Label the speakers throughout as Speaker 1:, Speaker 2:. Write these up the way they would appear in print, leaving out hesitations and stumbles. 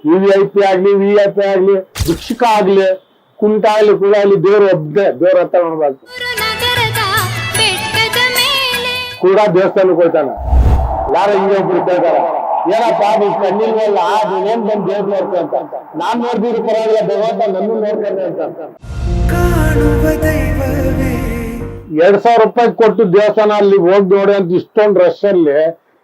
Speaker 1: VIP ಆಗ್ಲಿ VIP ಆಗ್ಲಿ ಭಿಕ್ಷುಕ ಆಗ್ಲಿ ಕುಂಟ ಆಗ್ಲಿ ಕೂಡ ಆಗ್ಲಿ ದೇವ್ರು ಒಬ್ಬನೇ ದೇವ್ರ ಹತ್ರ ನೋಡ್ಬೇಕು. ಕೂಡ ದೇವಸ್ಥಾನಕ್ಕೆ ಹೋಗ್ತಾನ. ಯಾರೋ ಹಿಂಗೆ ಒಬ್ರು ಕೇಳ್ತಾರ, ಏನಪ್ಪ ನೀವ್ ಕಣ್ಣಿಲ್ವಲ್ಲ ನೀನೇನ್ ಬಂದ್ ದೇವ್ರು ನೋಡ್ಕೊಂತ. ನಾನ್ ನೋಡ್ದಿದ್ರು ಪರವಾಗಿಲ್ಲ, ಭಗವಂತ ನನ್ನ ನೋಡ್ಕೊಂಡೆ ಅಂತ. 2,000 ರೂಪಾಯಿ ಕೊಟ್ಟು ದೇವಸ್ಥಾನ ಅಲ್ಲಿ ಹೋಗಿ ನೋಡಿ ಅಂತ ಇಷ್ಟೊಂದು ರಶ್ ಅಲ್ಲಿ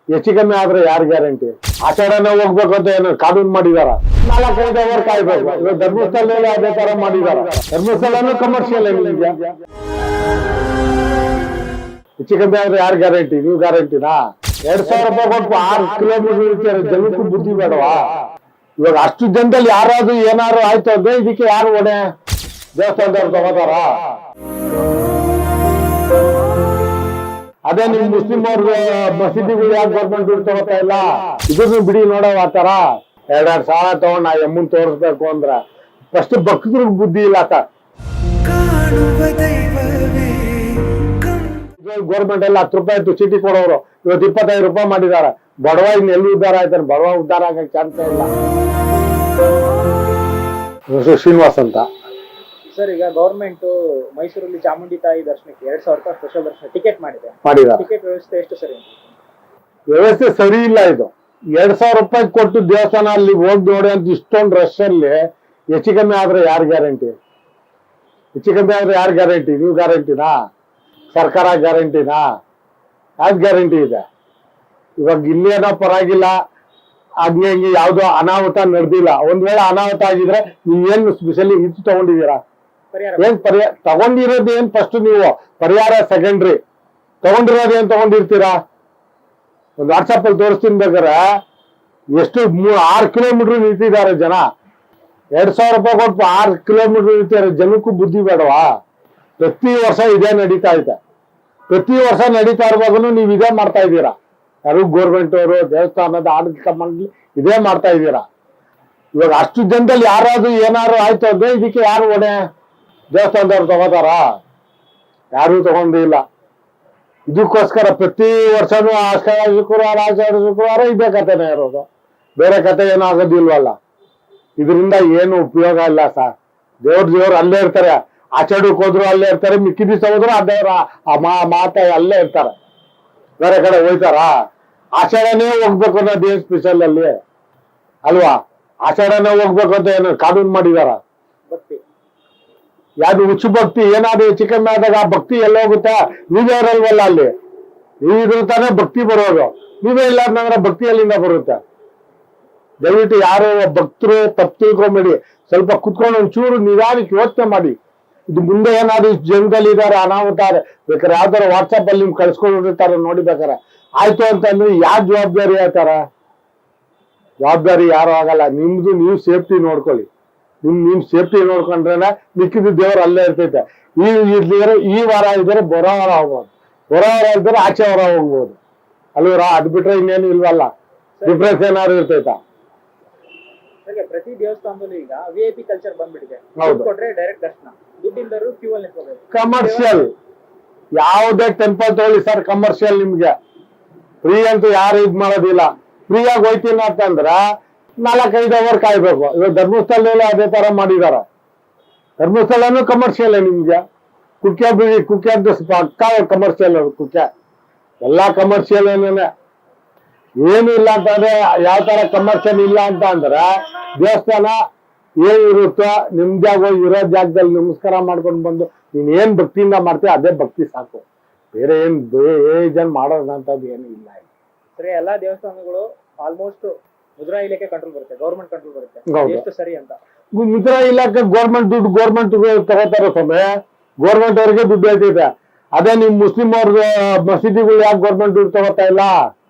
Speaker 1: ಹೆಚ್ಚು ಕಮ್ಮಿ ಆದ್ರೆ ಯಾರು ಗ್ಯಾರಂಟಿ? ಆಷಾಢನೇ ಹೋಗ್ಬೇಕು ಅಂತ ಏನೋ ಕಾನೂನು ಮಾಡಿದಾರ. 4-5 ಅವರ್ ಕಾಯ್ಬೇಕು. ಇವಾಗ ಧರ್ಮಸ್ಥಳದಲ್ಲಿ ಅದೇ ತರ ಮಾಡಿದಾರ. ಧರ್ಮಸ್ಥಳನೂ ಕಮರ್ಷಿಯಲ್ ನಿಮ್ಗೆ ಹೆಚ್ಚು ಕಮ್ಮಿ ಆದ್ರೆ ಯಾರು ಗ್ಯಾರಂಟಿ? ನೀವು ಗ್ಯಾರಂಟಿನಾ? 2,000 ರೂಪಾಯಿ ಕೊಟ್ಟು 6 ಕಿಲೋಮೀಟರ್ ಇರ್ತಾರೆ. ಜನಕ್ಕೂ ಬುದ್ಧಿ ಬೇಡವಾ? ಇವಾಗ ಅಷ್ಟು ಜನದಲ್ಲಿ ಯಾರಾದ್ರೂ ಏನಾದ್ರು ಆಯ್ತು ಅಂದ್ರೆ ಇದಕ್ಕೆ ಯಾರು ಹೊಣೆ? ದೇವಸ್ಥಾನದವ್ರು ತಗೋತಾರ? ಅದೇ ನಿಮ್ ಮುಸ್ಲಿಂ ಅವ್ರ ಮಸೀದಿಗಳು ಯಾಕೆ ಗೌರ್ಮೆಂಟ್ ದುಡ್ಡು ತಗೋತಾ ಇಲ್ಲ? ಇದನ್ನು ಬಿಡಿ ನೋಡವ ಆತರ. 2-2 ಸಾವಿರ ತಗೊಂಡ್ ನಾ ಎಮ್ಮನ್ ತೋರಿಸ್ಬೇಕು ಅಂದ್ರ ಫಸ್ಟ್ ಭಕ್ತರಿಗೆ ಬುದ್ಧಿ ಇಲ್ಲ ಸರ್. ಗೌರ್ಮೆಂಟ್ ಎಲ್ಲ 10 ರೂಪಾಯಿ ಇತ್ತು ಚೀಟಿ ಕೊಡೋರು, ಇವತ್ತು 25 ರೂಪಾಯಿ ಮಾಡಿದಾರ. ಬಡವ ಇನ್ ಎಲ್ಲಿ ಉದ್ಧಾರ ಆಯ್ತಾನೆ? ಬಡವ ಉದ್ಧಾರ ಆಗಕ್ಕೆ ಚಾನ್ಸ್ ಇಲ್ಲ. ಶ್ರೀನಿವಾಸ್ ಅಂತ
Speaker 2: ಸರ್, ಈಗ ಗೌರ್ಮೆಂಟ್ ಮೈಸೂರಲ್ಲಿ ಚಾಮುಂಡಿ ತಾಯಿ ದರ್ಶನಕ್ಕೆ 2,000 ರೂಪಾಯಿ ಸ್ಪೆಷಲ್ ದರ್ಶನ ಟಿಕೆಟ್ ಮಾಡಿದೆ. ಟಿಕೆಟ್ ವ್ಯವಸ್ಥೆ ಎಷ್ಟು ಸರಿ?
Speaker 1: ವ್ಯವಸ್ಥೆ ಸರಿ ಇಲ್ಲ. ಇದು 2,000 ರೂಪಾಯಿ ಕೊಟ್ಟು ದೇವಸ್ಥಾನ ಅಲ್ಲಿ ಹೋಗಿ ನೋಡಿ ಅಂತ ಇಷ್ಟೊಂದು ರಶ್ ಅಲ್ಲಿ ಹೆಚ್ಚು ಕಮ್ಮಿ ಆದ್ರೆ ಯಾರು ಗ್ಯಾರಂಟಿ? ಹೆಚ್ಚು ಕಮ್ಮಿ ಆದ್ರೆ ಯಾರು ಗ್ಯಾರಂಟಿ? ನೀವು ಗ್ಯಾರಂಟಿನಾ? ಸರ್ಕಾರ ಗ್ಯಾರಂಟಿನಾ? ಯಾವ್ದು ಗ್ಯಾರಂಟಿ ಇದೆ? ಇವಾಗ ಇಲ್ಲೇನೋ ಪರವಾಗಿಲ್ಲ, ಹಂಗೆ ಹಿಂಗೆ ಯಾವ್ದೋ ಅನಾಹುತ ನಡೆದಿಲ್ಲ. ಒಂದ್ ವೇಳೆ ಅನಾಹುತ ಆಗಿದ್ರೆ ನೀವೇನು ಸ್ಪೆಷಲಿ ಇದು ತಗೊಂಡಿದ್ದೀರಾ? ಏನ್ ಪರಿಹಾರ ತಗೊಂಡಿರೋದು? ಏನ್ ಫಸ್ಟ್ ನೀವು ಪರಿಹಾರ ಸೆಕೆಂಡ್ರಿ. ತಗೊಂಡಿರೋದು ಏನ್ ತಗೊಂಡಿರ್ತೀರಾ? ಒಂದು ವಾಟ್ಸಪ್ ಅಲ್ಲಿ ತೋರಿಸ್ತೀನಿ ಬೇಕಾರೆ. ಎಷ್ಟು 6 ಕಿಲೋಮೀಟರ್ ನಿಂತಿದ್ದಾರೆ ಜನ. 2,000 ರೂಪಾಯಿ ಕೊಟ್ಟು 6 ಕಿಲೋಮೀಟರ್ ನಿಂತಿದ್ದಾರೆ. ಜನಕ್ಕೂ ಬುದ್ಧಿ ಬೇಡವಾ? ಪ್ರತಿ ವರ್ಷ ಇದೇ ನಡೀತಾ ಐತೆ. ಪ್ರತಿ ವರ್ಷ ನಡೀತಾ ಇರುವಾಗನು ನೀವು ಇದೇ ಮಾಡ್ತಾ ಇದ್ದೀರಾ. ಯಾರು ಗೋರ್ಮೆಂಟ್ ಅವರು, ದೇವಸ್ಥಾನದ ಆಡಳಿತ ಮಂಡಳಿ ಇದೇ ಮಾಡ್ತಾ ಇದ್ದೀರಾ. ಇವಾಗ ಅಷ್ಟು ಜನದಲ್ಲಿ ಯಾರಾದ್ರೂ ಏನಾದ್ರು ಆಯ್ತು ಅಂದ್ರೆ ಇದಕ್ಕೆ ಯಾರು ಹೊಣೆ? ದೇವಸ್ಥಾನದವ್ರು ತಗೋತಾರ? ಯಾರು ತಗೊಂಡಿಲ್ಲ. ಇದಕ್ಕೋಸ್ಕರ ಪ್ರತಿ ವರ್ಷನೂ ಆಷಾಢ ಶುಕ್ರವಾರ ಇದೇ ಕಥೆನೇ ಇರೋದು. ಬೇರೆ ಕತೆ ಏನೂ ಆಗೋದಿಲ್ವಲ್ಲ. ಇದರಿಂದ ಏನು ಉಪಯೋಗ ಇಲ್ಲ ಸರ್. ದೇವ್ರು ಅಲ್ಲೇ ಇರ್ತಾರೆ. ಆಚರಣೆಗೆ ಹೋದ್ರು ಅಲ್ಲೇ ಇರ್ತಾರೆ, ಮಿಕ್ಕಿ ದಿವಸ ಹೋದ್ರು ಅದೇವ್ರ ಮಾತ ಅಲ್ಲೇ ಇರ್ತಾರೆ. ಬೇರೆ ಕಡೆ ಹೋಯ್ತಾರ? ಆಷಾಢನೇ ಹೋಗ್ಬೇಕು ಅನ್ನೋದು ಏನ್ ಸ್ಪೆಷಲ್ ಅಲ್ಲಿ ಅಲ್ವಾ? ಆಷಾಢನೇ ಹೋಗ್ಬೇಕು ಅಂತ ಏನು ಕಾನೂನು ಮಾಡಿದಾರ? ಯಾವ್ದು ಹುಚ್ಚು ಭಕ್ತಿ ಏನಾದ್ರು ಹೆಚ್ಚು ಕಮ್ಮಿ ಆದಾಗ ಆ ಭಕ್ತಿ ಎಲ್ಲ ಹೋಗುತ್ತೆ? ನೀವೇ ಇರಲ್ವಲ್ಲ ಅಲ್ಲಿ. ನೀವಿದ್ರು ತಾನೇ ಭಕ್ತಿ ಬರೋದು. ನೀವೇ ಇಲ್ಲ ಅಂತಂದ್ರೆ ಭಕ್ತಿ ಎಲ್ಲಿಂದ ಬರುತ್ತೆ? ದಯವಿಟ್ಟು ಯಾರು ಭಕ್ತರು ತಪ್ಪು ತಿಳ್ಕೊಂಬೇಡಿ. ಸ್ವಲ್ಪ ಕುತ್ಕೊಂಡು ಒಂಚೂರು ನಿಧಾನಕ್ಕೆ ಯೋಚನೆ ಮಾಡಿ. ಇದು ಮುಂದೆ ಏನಾದ್ರು ಜನದಲ್ಲಿ ಇದಾರೆ, ಅನಾಹುತ ಬೇಕಾರೆ ಯಾವ್ದಾರ ವಾಟ್ಸಪ್ ಅಲ್ಲಿ ನಿಮ್ಗೆ ಕಳ್ಸ್ಕೊಂಡಿರ್ತಾರೆ ನೋಡಿ. ಬೇಕಾರೆ ಆಯ್ತು ಅಂತಂದ್ರೆ ಯಾವ ಜವಾಬ್ದಾರಿ ಹೇಳ್ತಾರ? ಜವಾಬ್ದಾರಿ ಯಾರು ಆಗಲ್ಲ. ನಿಮ್ದು ನೀವು ಸೇಫ್ಟಿ ನೋಡ್ಕೊಳ್ಳಿ. ನಿಮ್ ಸೇಫ್ಟಿ ನೋಡ್ಕೊಂಡ್ರೆ ಮಿಕ್ಕಿದ ದೇವ್ರು ಅಲ್ಲೇ ಇರ್ತೈತೆ. ಈ ವಾರ ಇದ್ರೆ ಬರೋ ವಾರ ಹೋಗ್ಬೋದು, ಬರೋ ವಾರ ಇದ್ರೆ ಆಚೆ ವಾರ ಹೋಗ್ಬೋದು ಅಲ್ವರ? ಅದ್ ಬಿಟ್ರೆ ಇನ್ನೇನು ಇಲ್ವಲ್ಲ. ಡಿಫ್ರೆನ್ಸ್ ಏನಾದ್ರು ಇರ್ತೈತಾ?
Speaker 2: ಪ್ರತಿ ದೇವಸ್ಥಾನದಲ್ಲೂ ಈಗ VIP ಕಲ್ಚರ್ ಬಂದ್ಬಿಟ್ಟಿದೆ. ಕೊಟ್ರೆ ಡೈರೆಕ್ಟ್ ದರ್ಶನ, ದುಡ್ಡಿಂದರು ಕ್ಯೂ ಅಲ್ಲಿ ನಿಂತ್ಕೋಬೇಕು.
Speaker 1: ಕಮರ್ಷಿಯಲ್ ಯಾವುದೇ ಟೆಂಪಲ್ ತಗೊಳ್ಳಿ ಸರ್, ಕಮರ್ಷಿಯಲ್. ನಿಮ್ಗೆ ಫ್ರೀ ಅಂತೂ ಯಾರು ಇದ್ ಮಾಡೋದಿಲ್ಲ. ಫ್ರೀಯಾಗಿ ಹೋಯ್ತೀನಿ ಅಂತಂದ್ರ 4-5 ಅವರ್ ಕಾಯ್ಬೇಕು. ಇವಾಗ ಧರ್ಮಸ್ಥಳದಲ್ಲಿ ಅದೇ ತರ ಮಾಡಿದಾರ. ಧರ್ಮಸ್ಥಳನೂ ಕಮರ್ಷಿಯಲ್. ನಿಮ್ಗೆ ಕುಕ್ಕೆ ಅಂತ ಪಕ್ಕ ಕಮರ್ಷಿಯಲ್. ಕುಕ್ಕೆ ಎಲ್ಲಾ ಕಮರ್ಷಿಯಲ್ ಏನೇನೆ. ಏನು ಇಲ್ಲ ಅಂತಂದ್ರೆ ಯಾವ ತರ ಕಮರ್ಷಿಯಲ್ ಇಲ್ಲ ಅಂತ ಅಂದ್ರೆ ದೇವಸ್ಥಾನ ಏನಿರುತ್ತೋ ನಿಮ್ದಾಗ ಇರೋ ಜಾಗದಲ್ಲಿ ನಮಸ್ಕಾರ ಮಾಡ್ಕೊಂಡು ಬಂದು ನೀನ್ ಏನ್ ಭಕ್ತಿಯಿಂದ ಮಾಡ್ತೀವಿ ಅದೇ ಭಕ್ತಿ ಸಾಕು. ಬೇರೆ ಏನ್ ಮಾಡೋದಂತದ್ದು ಏನು ಇಲ್ಲ.
Speaker 2: ಸರಿ, ಎಲ್ಲಾ ದೇವಸ್ಥಾನಗಳು ಆಲ್ಮೋಸ್ಟ್ ಮುದ್ರಾ ಇಲಾಖೆ ಕಂಟ್ರೋಲ್ ಬರುತ್ತೆ, ಗೌರ್ಮೆಂಟ್ ಕಂಟ್ರೋಲ್ ಬರುತ್ತೆ. ಎಷ್ಟು ಸರಿ ಅಂತ?
Speaker 1: ಮುದ್ರಾ ಇಲಾಖೆ ಗೌರ್ಮೆಂಟ್ ದುಡ್ಡು ಗೌರ್ಮೆಂಟ್ ತಗೋತಾರ ಸ್ವಾಮಿ. ಗೌರ್ಮೆಂಟ್ ಅವ್ರಿಗೆ ದುಡ್ಡು ಹೇಳ್ತಿದೆ. ಅದೇ ನಿಮ್ ಮುಸ್ಲಿಂ ಅವ್ರ ಮಸೀದಿಗಳು ಯಾಕೆ ಗೌರ್ಮೆಂಟ್ ದುಡ್ಡು ತಗೋತಾ ಇಲ್ಲ?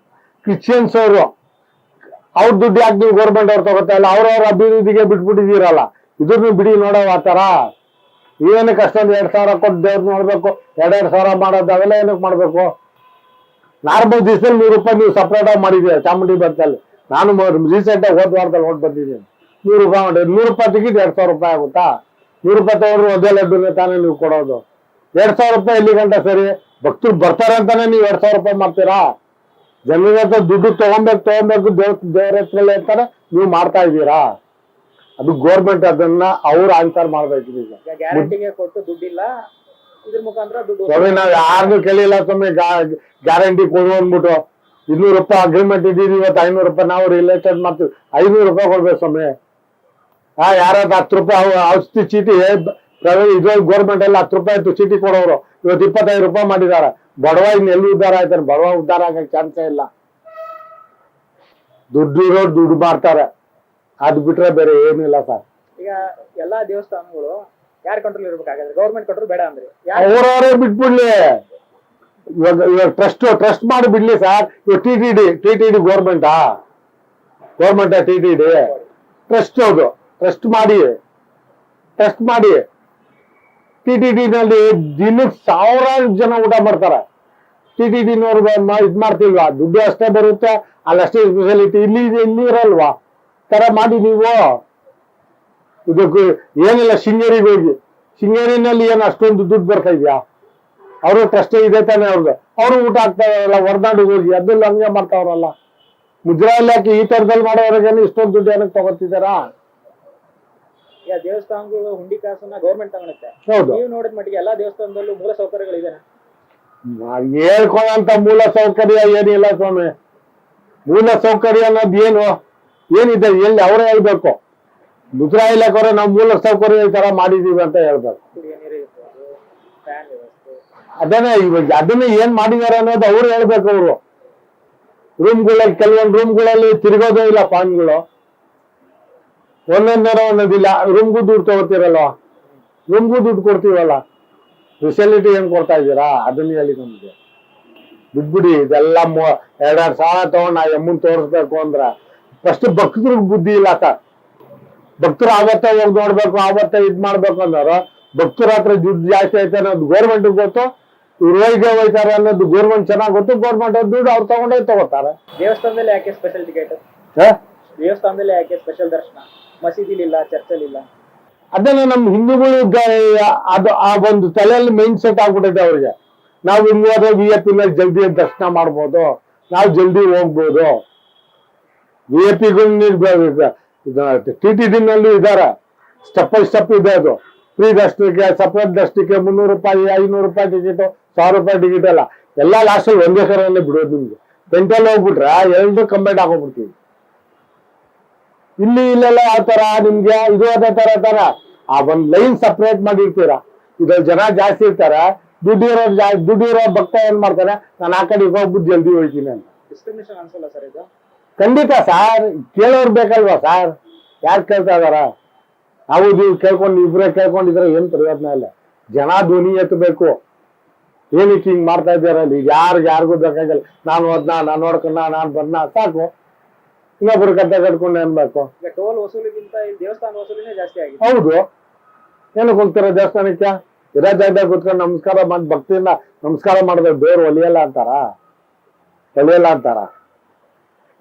Speaker 1: ಕ್ರಿಶ್ಚಿಯನ್ಸ್ ಅವರು ಅವ್ರ ದುಡ್ಡು ಯಾಕೆ ನೀವು ಗೌರ್ಮೆಂಟ್ ಅವ್ರು ತಗೋತಾ ಇಲ್ಲ? ಅವ್ರವ್ರ ಅಭಿವೃದ್ಧಿಗೆ ಬಿಟ್ಬಿಟ್ಟಿದ್ದೀರಲ್ಲ. ಇದ್ರನ್ನು ಬಿಡಿ ನೋಡವ ಆ ತರ. ಏನಕ್ಕೆ ಅಷ್ಟೊಂದು 2,000 ಕೊಟ್ಟು ದೇವ್ರು ನೋಡ್ಬೇಕು, 2-2 ಸಾವಿರ ಮಾಡೋದು ಅವೆಲ್ಲ ಏನಕ್ಕೆ ಮಾಡ್ಬೇಕು? ನಾರ್ಮಲ್ ದಿವಸದಲ್ಲಿ 100 ರೂಪಾಯಿ ನೀವು ಸಪ್ರೇಟ್ ಆಗಿ ಮಾಡಿದ್ದೀರ ಚಾಮುಂಡಿ ಬೆಟ್ಟದಲ್ಲಿ. ನಾನು ರೀಸೆಂಟ್ ಆಗಿ ಹೋದ ವಾರದಲ್ಲಿ ಹೊಟ್ಟು ಬಂದಿದ್ದೀನಿ. 100 ರೂಪಾಯಿ ಮಾಡಿ 100 ರೂಪಾಯಿ ಟಿಕೆಟ್ 2,000 ರೂಪಾಯಿ ಆಗುತ್ತಾ? 100 ರೂಪಾಯಿ ತಗೊಂಡ್ರು ಒಂದೇ ಲಡ್ಡುನೇ ತಾನೇ ನೀವು ಕೊಡೋದು. 2,000 ರೂಪಾಯಿ ಎಲ್ಲಿ ಗಂಟ ಸರಿ? ಭಕ್ತರು ಬರ್ತಾರೆ ಅಂತಾನೆ ನೀವು 2,000 ರೂಪಾಯಿ ಮಾಡ್ತೀರಾ? ಜನರ ಹತ್ರ ದುಡ್ಡು ತಗೊಬೇಕು ದೇವ್ರ ಹತ್ರಲ್ಲೇ ಇರ್ತಾರೆ, ನೀವು ಮಾಡ್ತಾ ಇದ್ದೀರಾ? ಅದು ಗೋರ್ಮೆಂಟ್ ಅದನ್ನ ಅವ್ರು ಆನ್ಸರ್ ಮಾಡ್ಬೇಕು. ಈಗ
Speaker 2: ಗ್ಯಾರಂಟಿಗೆ ಕೊಟ್ಟು ದುಡ್ಡಿಲ್ಲ, ಇದ್ರ ಮುಖಾಂತರ ದುಡ್ಡು
Speaker 1: ಸ್ವಾಮಿ ನಾವ್ ಯಾರಿಗೂ ಕೇಳಿಲ್ಲ ಸ್ವಾಮಿ. ಗ್ಯಾರಂಟಿ ಕೊಡು ಅಂದ್ಬಿಟ್ಟು 200 ರೂಪಾಯಿ ಅಗ್ರಿಮೆಂಟ್ ಇದ್ದೀವಿ, ಇವತ್ತು 500 ರೂಪಾಯಿ ನಾವು ರಿಲೇಟೆಡ್ ಮಾಡ್ತೀವಿ. 500 ರೂಪಾಯಿ ಕೊಡ್ಬೇಕು ಸ್ವಾಮಿ. ಯಾರಾದ್ರು 10 ರೂಪಾಯಿ ಔಷಧಿ ಚೀಟಿ ಇದು ಗೋರ್ಮೆಂಟ್ ಎಲ್ಲ 10 ರೂಪಾಯಿ ಇತ್ತು ಚೀಟಿ ಕೊಡೋರು, ಇವತ್ತು 25 ರೂಪಾಯಿ ಮಾಡಿದಾರ. ಬಡವ ಇನ್ನು ಎಲ್ಲಿ ಉದ್ಧಾರ ಆಯ್ತಾರೆ? ಬಡವ ಉದ್ಧಾರ ಆಗಕ್ಕೆ ಚಾನ್ಸೇ ಇಲ್ಲ. ದುಡ್ಡು ಇರೋರು ದುಡ್ಡು ಮಾಡ್ತಾರೆ, ಅದ್ ಬಿಟ್ರೆ ಬೇರೆ ಏನಿಲ್ಲ ಸರ್.
Speaker 2: ಈಗ ಎಲ್ಲಾ ದೇವಸ್ಥಾನಗಳು ಯಾರ್ ಕಂಟ್ರೋಲ್ ಇರ್ಬೇಕಾದ್ರೆ? ಗೌರ್ಮೆಂಟ್ ಕಂಟ್ರೋಲ್ ಬೇಡ ಅಂದ್ರೆ
Speaker 1: ಅವ್ರವರೇ ಬಿಟ್ಬಿಡ್ಲಿ. ಇವಾಗ ಟ್ರಸ್ಟ್ ಮಾಡಿ ಬಿಡ್ಲಿ ಸರ್. ಇವಾಗ T T D government T T D trust, ಹೌದು ಟ್ರಸ್ಟ್ ಮಾಡಿ ಟಿ ಟಿ ಡಿ ನಲ್ಲಿ ದಿನಕ್ಕೆ 1000 ಜನ ಊಟ ಮಾಡ್ತಾರೆ. ಟಿ ಟಿ ಡಿನವ್ರಿಗೆ ಇದ್ ಮಾಡ್ತಿಲ್ವಾ? ದುಡ್ಡು ಅಷ್ಟೇ ಬರುತ್ತೆ, ಅಲ್ಲಷ್ಟೇ ಸ್ಪೆಷಾಲಿಟಿ. ಇಲ್ಲಿ ಇರಲ್ವಾ? ತರ ಮಾಡಿ ನೀವು. ಇದಕ್ಕೆ ಏನಿಲ್ಲ, ಶೃಂಗೇರಿಗೆ ಹೋಗಿ, ಶೃಂಗೇರಿನಲ್ಲಿ ಏನು ಅಷ್ಟೊಂದು ದುಡ್ಡು ಬರ್ತಾ ಇದೆಯಾ? ಅವರು ಟ್ರಸ್ಟೇ ಇದೆ ತಾನೆ ಅವ್ರದ್ದು. ಅವರು ಊಟ ಆಗ್ತಾವ್ರಲ್ಲ, ಹೊರನಾಡಿಗೆ ಹೋಗಿ ಅದೆಲ್ಲ ಹಂಗೆ ಮಾಡ್ತಾವ್ರಲ್ಲ. ಮುಜರಾಯಿ ಇಲಾಖೆ ಈ ತರದಲ್ಲಿ ಮಾಡೋವ್ರಿಗೇನು ಇಷ್ಟೊಂದು ದುಡ್ಡು ಏನಕ್ಕೆ ತಗೋತಿದಾರಾ?
Speaker 2: ಈಗ ದೇವಸ್ಥಾನಗಳು ಹುಂಡಿ ಕಾಸನ್ನ ಗೌರ್ಮೆಂಟ್ ತಗೊಳುತ್ತೆ.
Speaker 1: ಹೌದು.
Speaker 2: ನೀವು ನೋಡಿದ ಮಟ್ಟಿಗೆ ಎಲ್ಲಾ ದೇವಸ್ಥಾನದಲ್ಲೂ ಮೂಲ ಸೌಕರ್ಯಗಳು ಇದೆ.
Speaker 1: ಹೇಳ್ಕೊಳ್ಳೋಂತ ಮೂಲ ಸೌಕರ್ಯ ಏನಿಲ್ಲ ಸ್ವಾಮಿ. ಮೂಲ ಸೌಕರ್ಯ ಅನ್ನೋದು ಏನಿದೆ? ಎಲ್ಲಿ ಅವರೇ ಹೇಳ್ಬೇಕು. ಮುಜರಾಯಿ ಇಲಾಖೆ ನಾವು ಮೂಲ ಸೌಕರ್ಯ ಈ ತರ ಮಾಡಿದೀವಿ ಅಂತ ಹೇಳ್ಬೇಕು.
Speaker 2: ಫ್ಯಾನ್ ವ್ಯವಸ್ಥೆ,
Speaker 1: ಅದನ್ನ ಏನ್ ಮಾಡಿದಾರೆ ಅನ್ನೋದು ಅವ್ರು ಹೇಳ್ಬೇಕು. ಅವರು ರೂಮ್ಗಳಲ್ಲಿ ಕೆಲವೊಂದು ರೂಮ್ಗಳಲ್ಲಿ ತಿರುಗೋದೇ ಇಲ್ಲ ಫ್ಯಾನ್ಗಳು, ಒಂದೊಂದೇನೋ ಒಂದೊಂದಿಲ್ಲ. ರೂಮ್ಗೂ ದುಡ್ಡು ತಗೋತೀರಲ್ವಾ? ರೂಮ್ಗೂ ದುಡ್ಡು ಕೊಡ್ತೀವಲ್ಲ, ಫೆಸಿಲಿಟಿ ಏನ್ ಕೊಡ್ತಾ ಇದ್ದೀರಾ? ಅದನ್ನ ಹೇಳಿ ನಮ್ಗೆ. ಬಿಟ್ಬಿಡಿ ಇದೆಲ್ಲ. 2 ಸಾವಿರ ತಗೊಂಡ್ ನಾ ಎಮ್ಮನ್ ತೋರಿಸ್ಬೇಕು ಅಂದ್ರ ಫಸ್ಟ್ ಭಕ್ತರಿಗೆ ಬುದ್ಧಿ ಇಲ್ಲ ಸರ್. ಭಕ್ತರು ಆವತ್ತೇ ಹೋಗಿ ನೋಡ್ಬೇಕು, ಆವತ್ತೇ ಇದ್ ಮಾಡ್ಬೇಕು ಅಂದವ್ರು. ಭಕ್ತರ ಹತ್ರ ದುಡ್ಡು ಜಾಸ್ತಿ ಐತೆ ಅನ್ನೋದು ಗೋರ್ಮೆಂಟ್ ಗೊತ್ತು, ಇವ್ರಿಗೆ ಹೋಯ್ತಾರೆ ಅನ್ನೋದು ಗೋರ್ಮೆಂಟ್ ಚೆನ್ನಾಗ್ ಗೊತ್ತು. ಗೋರ್ಮೆಂಟ್ ದುಡ್ಡು ಅವ್ರು ತಗೊಂಡೇ ತಗೋತಾರೆ.
Speaker 2: ದೇವಸ್ಥಾನದಲ್ಲಿ ಯಾಕೆ ಸ್ಪೆಷಲ್ ಟಿಕೆಟ್? ದೇವಸ್ಥಾನದಲ್ಲಿ ಯಾಕೆ ಸ್ಪೆಷಲ್ ದರ್ಶನ? ಮಸೀದಿಲಿಲ್ಲ, ಚರ್ಚಲ್ಲಿಲ್ಲ.
Speaker 1: ಅದನ್ನ ನಮ್ ಹಿಂದೂಗಳು ಅದು ಆ ಒಂದು ತಲೆಯಲ್ಲಿ ಮೈಂಡ್ ಸೆಟ್ ಆಗ್ಬಿಟ್ಟಿದೆ ಅವ್ರಿಗೆ. ನಾವು ಹಿಂಗ್ ಹೋದ್ರೆ VIP ಜಲ್ದಿ ದರ್ಶನ ಮಾಡ್ಬೋದು, ನಾವು ಜಲ್ದಿ ಹೋಗ್ಬೋದು. VIP ಟಿ ಟಿ ಡಿ ನಲ್ಲೂ ಇದಾರೆ, ಸ್ಟೆಪ್ ಬೈ ಸ್ಟೆಪ್ ಇದೆ. ಅದು ಫ್ರೀ ದರ್ಶನಕ್ಕೆ, ಸಪರೇಟ್ ದರ್ಶನಕ್ಕೆ 300 ರೂಪಾಯಿ, 500 ರೂಪಾಯಿ ಟಿಕೆಟ್, 1000 ರೂಪಾಯಿ ಟಿಕೆಟ್ ಎಲ್ಲ ಲಾಸ್ಟಲ್ಲಿ ಒಂದೇ ಸರಲ್ಲೇ ಬಿಡೋದು. ನಿಮ್ಗೆ ಟೆಂಟಲ್ಲಿ ಹೋಗ್ಬಿಟ್ರೆ ಎಲ್ಲರೂ ಕಂಬೈಂಡ್ ಹಾಕೋಗ್ಬಿಡ್ತೀವಿ. ಇಲ್ಲೆಲ್ಲ ಯಾವ ತರ ನಿಮ್ಗೆ ಇದು ಅದೇ ತರ ಆ ಒಂದ್ ಲೈನ್ ಸಪರೇಟ್ ಮಾಡಿರ್ತೀರಾ. ಇದ್ರಲ್ಲಿ ಜನ ಜಾಸ್ತಿ ಇರ್ತಾರೆ, ದುಡ್ಡಿರೋ ಭಕ್ತ ಏನ್ ಮಾಡ್ತಾರೆ, ನಾನು ಆ ಕಡೆ ಹೋಗ್ಬಿಟ್ಟು ಜಲ್ದಿ ಹೋಗ್ತೀನಿ ಅಂತ.
Speaker 2: ಡಿಸ್ಕ್ರಿಮಿನೇಷನ್ ಅನ್ಸಲ್ಲ ಸರ್ ಇದು?
Speaker 1: ಖಂಡಿತ ಸರ್. ಕೇಳೋರು ಬೇಕಲ್ವಾ ಸರ್? ಯಾರು ಕೇಳ್ತಾ ಇದಾರ? ನಾವು ನೀವು ಕೇಳ್ಕೊಂಡು ಇಬ್ರೇ ಕೇಳ್ಕೊಂಡಿದ್ರೆ ಏನ್ ಪ್ರಯೋಜನ ಇಲ್ಲ. ಜನ ಧ್ವನಿ ಎತ್ತಬೇಕು. ಏನಕ್ಕೆ ಹಿಂಗ್ ಮಾಡ್ತಾ ಇದ್ದಾರ? ಈಗ ಯಾರಿಗೂ ಬೇಕಾಗಿಲ್ಲ. ನಾನು ನೋಡ್ಕೊಂಡ, ನಾನು ಬಂದ ಸಾಕು. ಇನ್ನೊಬ್ರು ಕತೆ ಕಟ್ಕೊಂಡು ಅನ್ಬೇಕು.
Speaker 2: ಈಗ ಟೋಲ್ ವಸೂಲಿಗಿಂತ ದೇವಸ್ಥಾನ ವಸೂಲಿನೇ ಜಾಸ್ತಿ ಆಗಿದೆ.
Speaker 1: ಹೌದು. ಏನಕ್ಕೆ ಹೋಗ್ತಾರ ದೇವಸ್ಥಾನಕ್ಕೆ? ಇರೋ ಜಾಗದಾಗ ಕೂತ್ಕೊಂಡು ನಮಸ್ಕಾರ ಮಾಡಿ ಭಕ್ತಿಯಿಂದ ನಮಸ್ಕಾರ ಮಾಡಿದ್ರೆ ದೇವ್ರು ಒಲಿಯಲ್ಲ ಅಂತಾರ.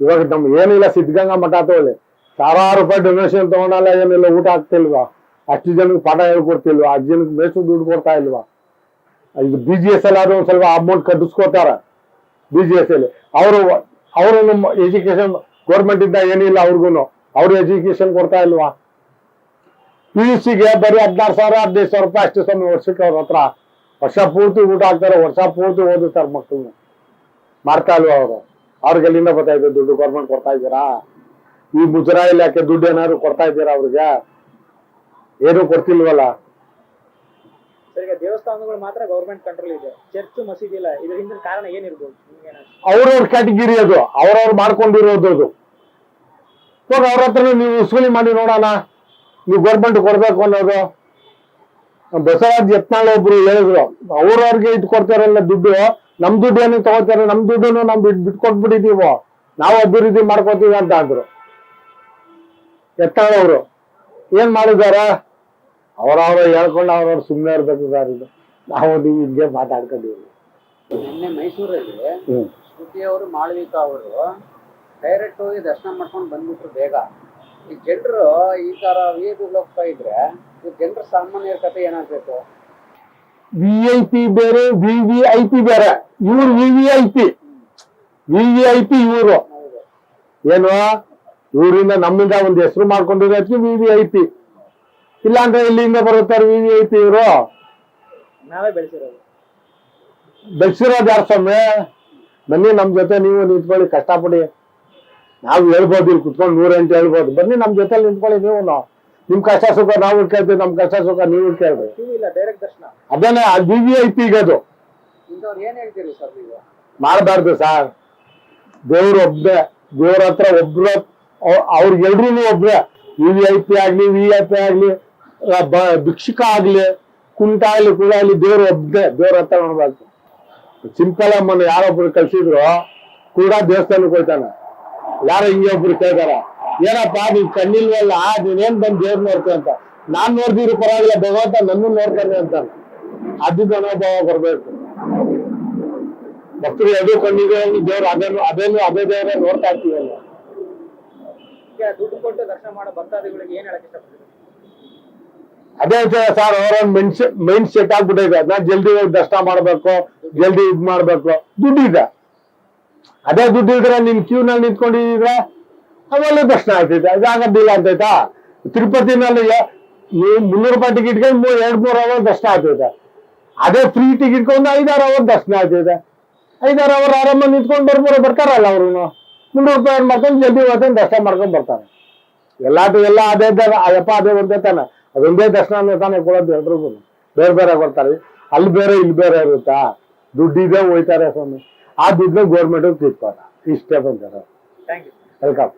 Speaker 1: ಇವಾಗ ನಮ್ಗೆ ಏನಿಲ್ಲ, ಸಿದ್ಧಗಂಗಾ ಮಠ ತಗೊಳ್ಳಿ, 1000 ರೂಪಾಯಿ ಡೊನೇಷನ್ ತಗೊಂಡಲ್ಲ, ಏನಿಲ್ಲ, ಊಟ ಆಗ್ತಿಲ್ವಾ? ಅಷ್ಟು ಜನಕ್ಕೆ ಪಾಠ ಹೇಳ್ಕೊಡ್ತಿಲ್ವಾ? 10 ಜನಕ್ಕೆ ಮೇಸು ದುಡ್ಡು ಕೊಡ್ತಾ ಇಲ್ವಾ? ಇದು BGS ಎಲ್ಲಾದ್ರು ಒಂದ್ ಸ್ವಲ್ಪ ಅಮೌಂಟ್ ಕಟ್ಟಿಸ್ಕೋತಾರ. BGS ಅಲ್ಲಿ ಅವರು ನಮ್ಮ ಎಜುಕೇಶನ್ ಗೌರ್ಮೆಂಟ್ ಇಂದ ಏನಿಲ್ಲ, ಅವ್ರು ಎಜುಕೇಶನ್ ಕೊಡ್ತಾ ಇಲ್ವಾ? PUC ಗೆ ಬರೀ 16,000 15,000 ರೂಪಾಯಿ ಅಷ್ಟೇ ಸ್ವಾಮಿ ವರ್ಷಕ್ಕೆ. ಅವ್ರ ಹತ್ರ ವರ್ಷ ಪೂರ್ತಿ ಊಟ ಹಾಕ್ತಾರೆ, ವರ್ಷ ಪೂರ್ತಿ ಓದಿಸ್ತಾರೆ ಮಕ್ಕಳು. ಮಾಡ್ತಾ ಇಲ್ವಾ ಅವರು? ಅವ್ರಿಗೆ ಎಲ್ಲಿಂದ ಬರ್ತಾ ಇದೆ ದುಡ್ಡು? ಗೌರ್ಮೆಂಟ್ ಕೊಡ್ತಾ ಇದ್ದೀರಾ? ಈ ಮುಜರಾಯಿ ಇಲಾಖೆ ದುಡ್ಡು ಏನಾದ್ರು ಕೊಡ್ತಾ ಇದ್ದೀರಾ ಅವ್ರಿಗೆ? ಏನು ಕೊಡ್ತಿಲ್ವಲ್ಲ.
Speaker 2: ಈಗ ದೇವಸ್ಥಾನಗಳು ಮಾತ್ರ ಗೌರ್ಮೆಂಟ್ ಕಂಟ್ರೋಲ್ ಇದೆ, ಚರ್ಚ್ ಮಸೀದಿ ಇಲ್ಲ. ಇದ್ರ ಹಿಂದಿನ ಕಾರಣ ಏನಿರ್ಬೋದು?
Speaker 1: ಅವ್ರವ್ರ ಕ್ಯಾಟಗಿರಿ ಅದು, ಅವ್ರವ್ರು ಮಾಡ್ಕೊಂಡಿರೋದು ಅದು. ಇವಾಗ ಅವ್ರ ಹತ್ರ ನೀವು ವಸೂಲಿ ಮಾಡಿ ನೋಡೋಣ, ನೀವು ಗೌರ್ಮೆಂಟ್ ಕೊಡ್ಬೇಕು ಅನ್ನೋದು. ಬಸವರಾಜ್ ಯತ್ನಾಳ್ ಒಬ್ರು ಹೇಳಿದ್ರು, ಅವ್ರವ್ರಿಗೆ ಇಟ್ಕೊಡ್ತಾರಲ್ಲ ದುಡ್ಡು, ನಮ್ ದುಡ್ಡು ಏನಕ್ಕೆ ತಗೋತಾರೆ? ನಮ್ ದುಡ್ಡು ನಾವು ಬಿಟ್ಕೊಟ್ಬಿಟ್ಟಿದೀವೋ, ನಾವು ಅಭಿವೃದ್ಧಿ ಮಾಡ್ಕೋತೀವಿ ಅಂತ ಅಂದ್ರು ಯತ್ನಾಳ್ ಅವರು. ಏನ್ ಮಾಡಿದಾರ? ಅವ್ರವ್ರ ಹೇಳ್ಕೊಂಡು ಅವ್ರವ್ರು ಸುಮ್ಮನೆ ಇರ್ಬೇಕು ಸರ್. ಇದು ನಾವು ನೀವು ಹಿಂಗೆ ಮಾತಾಡ್ಕೊಂಡಿವಿ.
Speaker 3: ನಿನ್ನೆ ಮೈಸೂರಲ್ಲಿ ಶ್ರುತಿ ಅವರು, ಮಾಳವಿಕಾ ಅವರು ಡೈರೆಕ್ಟ್ ಹೋಗಿ ದರ್ಶನ ಮಾಡ್ಕೊಂಡು ಬಂದ್ಬಿಟ್ರು ಬೇಗ. ಈ ಜನರು ಈ ತರ ವಿಐಪಿಗಳು ಹೋಗ್ತಾ ಇದ್ರೆ ಜನರ ಸಾಮಾನ್ಯರ ಕಥೆ ಏನಾಗ್ಬೇಕು?
Speaker 1: VIP ಬೇರೆ, VVIP ಬೇರೆ. ಇವ್ರು VVIP ಇವರು ಏನು ಇವರಿಂದ ನಮ್ಮಿಂದ ಒಂದು ಹೆಸರು ಮಾಡ್ಕೊಂಡಿರೋದಕ್ಕೆ VVIP. ಇಲ್ಲಾಂದ್ರೆ ಇಲ್ಲಿಂದ ಬರುತ್ತಾರೆ VVIP ಇವರು.
Speaker 2: ನಾವೇ ಬೆಳೆಸಿರೋದು.
Speaker 1: ಬೆಳೆಸಿರೋದು ಯಾರು ಸ್ವಾಮಿ? ಬನ್ನಿ ನಮ್ ಜೊತೆ ನೀವು ನಿಂತ್ಕೊಳ್ಳಿ, ಕಷ್ಟಪಡಿ. ನಾವು ಹೇಳ್ಬೋದು, ಇಲ್ಲಿ ಕುತ್ಕೊಂಡು 108 ಹೇಳ್ಬೋದು. ಬನ್ನಿ ನಮ್ ಜೊತೆ ನಿಂತ್ಕೊಳ್ಳಿ. ನೀವು ನಿಮ್ ಕಷ್ಟ ಸುಖ ನಾವು ಕೇಳ್ತೀವಿ, ನಮ್ ಕಷ್ಟ ಸುಖ ನೀವು ಕೇಳ್ರಿ.
Speaker 2: ಡೈರೆಕ್ಟ್ ದರ್ಶನ
Speaker 1: ಅದೇನೆ VVIP ಅದು.
Speaker 3: ಇಂಥವ್ರು ಏನ್ ಹೇಳ್ತೀರಿ ಸರ್ ನೀವು?
Speaker 1: ಮಾಡಬಾರ್ದು ಸರ್. ದೇವ್ರು ಒಬ್ರೆ, ದೇವ್ರ ಹತ್ರ ಒಬ್ರ, ಅವ್ರಿಗೆಲ್ರೂ ಒಬ್ರೆ. VVIP ಆಗ್ಲಿ, VIP ಆಗ್ಲಿ, ಭಿಕ್ಷುಕ ಆಗ್ಲಿ, ಕುಂಟ ಆಗ್ಲಿ, ಕುಳ ಆಗ್ಲಿ, ದೇವ್ರು ಒಬ್ರೆ. ದೇವ್ರ ಹತ್ರ ನೋಡ್ಬೇಕು. ಸಿಂಪಲ್ ಅಮ್ಮನ ಯಾರೊಬ್ರು ಕಳ್ಸಿದ್ರು ಕೂಡ ದೇವಸ್ಥಾನಕ್ಕೆ ಹೋಗ್ತಾನೆ. ಯಾರೋ ಹಿಂಗೆ ಒಬ್ರು ಕೇಳ್ತಾರ, ಏನಪ್ಪಾ ನೀವ್ ಕಣ್ಣಿಲ್ವಲ್ಲ, ನೀನೇನ್ ಬಂದ್ ದೇವ್ರ ನೋಡ್ತೀವಿ ಅಂತ. ನಾನ್ ನೋಡ್ದಿರು ಪರವಾಗಿಲ್ಲ, ಭಗವಂತ ನನ್ನ ನೋಡ್ತಾನೆ ಅಂತ. ಅದು ಮನೋಭಾವ ಬರ್ಬೇಕು. ಭಕ್ತರು ಎದು ಕಣ್ಣಿಗೆ ದೇವ್ರು ಅದೇ ದೇವರೇ ನೋಡ್ತಾ ಇರ್ತೀವಲ್ಲ.
Speaker 2: ಈಗ ದುಡ್ಡು ಕೊಟ್ಟು ದರ್ಶನ ಮಾಡೋ ಭಕ್ತಾದಿಗಳಿಗೆ ಏನ್ ಹೇಳಕ್ ಇಷ್ಟಪಡ್ತೀವಿ?
Speaker 1: ಅದೇ ಸರ್, ಅವರೊಂದು ಮೈಂಡ್ ಸೆಟ್ ಆಗ್ಬಿಟ್ಟಿದೆ. ಅದನ್ನ ಜಲ್ದಿ ಹೋಗಿ ದರ್ಶನ ಮಾಡ್ಬೇಕು, ಜಲ್ದಿ ಇದ್ ಮಾಡ್ಬೇಕು. ದುಡ್ಡಿದೆ, ಅದೇ ದುಡ್ಡು ಇದ್ರೆ ನಿಮ್ ಕ್ಯೂನಲ್ಲಿ ನಿಂತ್ಕೊಂಡಿದ್ರೆ ಅವೆಲ್ಲ ದರ್ಶನ ಆಗ್ತೈತೆ. ಅದಾಗದಿಲ್ಲ ಅಂತೈತಾ? ತಿರುಪತಿನಲ್ಲಿ ನೀವು 300 ರೂಪಾಯಿ ಟಿಕೆಟ್ಗೆ 2-3 ಅವರ್ ದರ್ಶನ ಆಗ್ತೈತೆ. ಅದೇ ಫ್ರೀ ಟಿಕೆಟ್ಗೆ ಒಂದು 5-6 ಅವರ್ ದರ್ಶನ ಆಗ್ತೈತೆ. 5-6 ಅವರ್ ಆರಾಮಾಗಿ ನಿಂತ್ಕೊಂಡು ಬರ್ತಾರಲ್ಲ ಅವ್ರು. 300 ರೂಪಾಯಿ ಮಾಡ್ಕೊಂಡು ಜಲ್ದಿ ಹೋಗ್ತಾನೆ, ದರ್ಶನ ಮಾಡ್ಕೊಂಡ್ ಬರ್ತಾನೆ. ಎಲ್ಲ ಅದೇ ಅಯ್ಯಪ್ಪ ಅದೇ ಒಂದೇ ತಾನೆ, ಅದೊಂದೇ ದರ್ಶನ ತಾನೇ ಕೊಡೋದು ಎಲ್ರಿಗೂ. ಬೇರೆ ಬೇರೆ ಬರ್ತಾರೆ, ಅಲ್ಲಿ ಬೇರೆ ಇಲ್ಲಿ ಬೇರೆ ಇರುತ್ತಾ? ದುಡ್ಡಿದೆ ಹೋಯ್ತಾರೆ ಸ್ವಾಮಿ. ಆ ದುಡ್ಡನ್ನ ಗೌರ್ಮೆಂಟ್ ತಿಳ್ಕೋಲ್ಲ. ಇಷ್ಟೇ ಬಂದಾರ.
Speaker 2: Thank you.
Speaker 1: ವೆಲ್ಕಮ್.